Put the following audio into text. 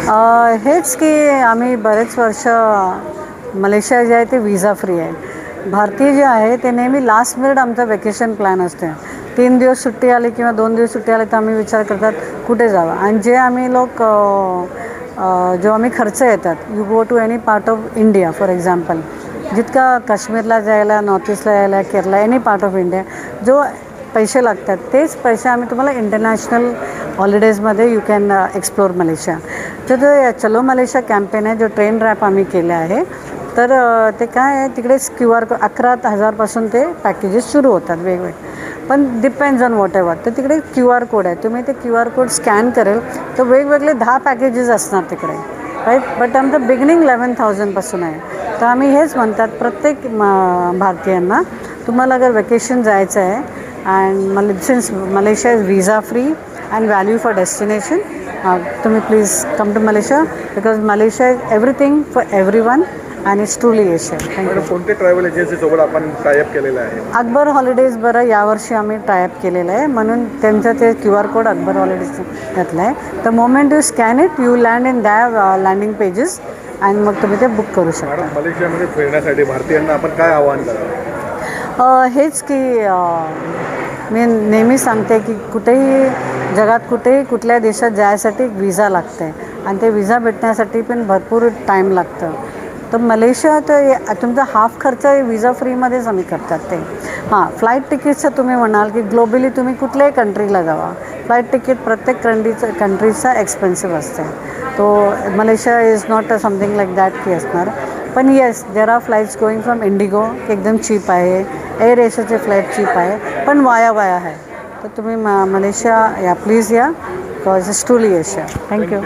हेच की आम्ही बरेच वर्ष मलेशिया जे आहे ते विजा फ्री आहे. भारतीय जे आहे ते नेहमी लास्ट मिनिट आमचा वेकेशन प्लॅन असते. 3 दिवस सुट्टी आली किंवा 2 दिवस सुट्टी आली तर आम्ही विचार करतात कुठे जावं. आणि जे आम्ही लोक जो आम्ही खर्च येतात, you go to any part of India for example, जितका काश्मीरला जायला, नॉर्थ ईस्टला यायला, Kerala, any part of India, जो पैसे लागतात तेच पैसे आम्ही तुम्हाला इंटरनॅशनल हॉलिडेजमध्ये यू कॅन एक्सप्लोर मलेशिया. तर जो चलो मलेशिया कॅम्पेन आहे, जो ट्रेन रॅप आम्ही केले आहे, तर ते काय आहे, तिकडेच QR 11,000पासून ते पॅकेजेस सुरू होतात वेगवेगळे. पण डिपेंड्स ऑन वॉट एव्हर. तर तिकडे QR कोड आहे, तुम्ही ते QR कोड स्कॅन करेल तर वेगवेगळे 10 पॅकेजेस असणार तिकडे, राईट. बट आमचं बिगिनिंग 11,000पासून आहे. तर आम्ही हेच म्हणतात प्रत्येक भारतीयांना, तुम्हाला अगर वेकेशन जायचं आहे and since Malaysia is visa free and value for destination, तुम्ही please come to Malaysia because Malaysia is everything for everyone आणि इट्स ट्रूली एशिया. थँक्यू. कोणते ट्रॅव्हल एजन्सीसोबत आपण टायअप केलेलं आहे? अकबर हॉलिडेज बरं यावर्षी आम्ही टायअप केलेलं आहे, म्हणून त्यांचं ते QR कोड अकबर हॉलिडेज घातलं आहे. तर moment you scan it, you land in the landing pages आणि मग तुम्ही ते बुक करू शकता. मॅडम, मलेशियामध्ये फिरण्यासाठी भारतीयांना आपण काय आवाहन करावं? हेच की मी नेहमी सांगते की कुठेही जगात कुठेही कुठल्या देशात जायसाठी विजा लागते आणि ते विजा भेटण्यासाठी पण भरपूर टाईम लागतं. तर मलेशिया तर तुमचा हाफ खर्च विजा फ्रीमध्येच आम्ही करतात ते. फ्लाईट तिकीटचं तुम्ही म्हणाल की ग्लोबली तुम्ही कुठल्याही कंट्रीला जावा, फ्लाईट तिकीट प्रत्येक कंट्रीचा एक्सपेन्सिव्ह असते. तो Malaysia is not something like that की असणार. पण yes, there are flights going from Indigo, एकदम चीप आहे. एअर एशियाचे फ्लाईट चीप आहे, पण वाया आहे. तर तुम्ही मलेशिया या प्लीज या, because it's truly Asia. Thank you.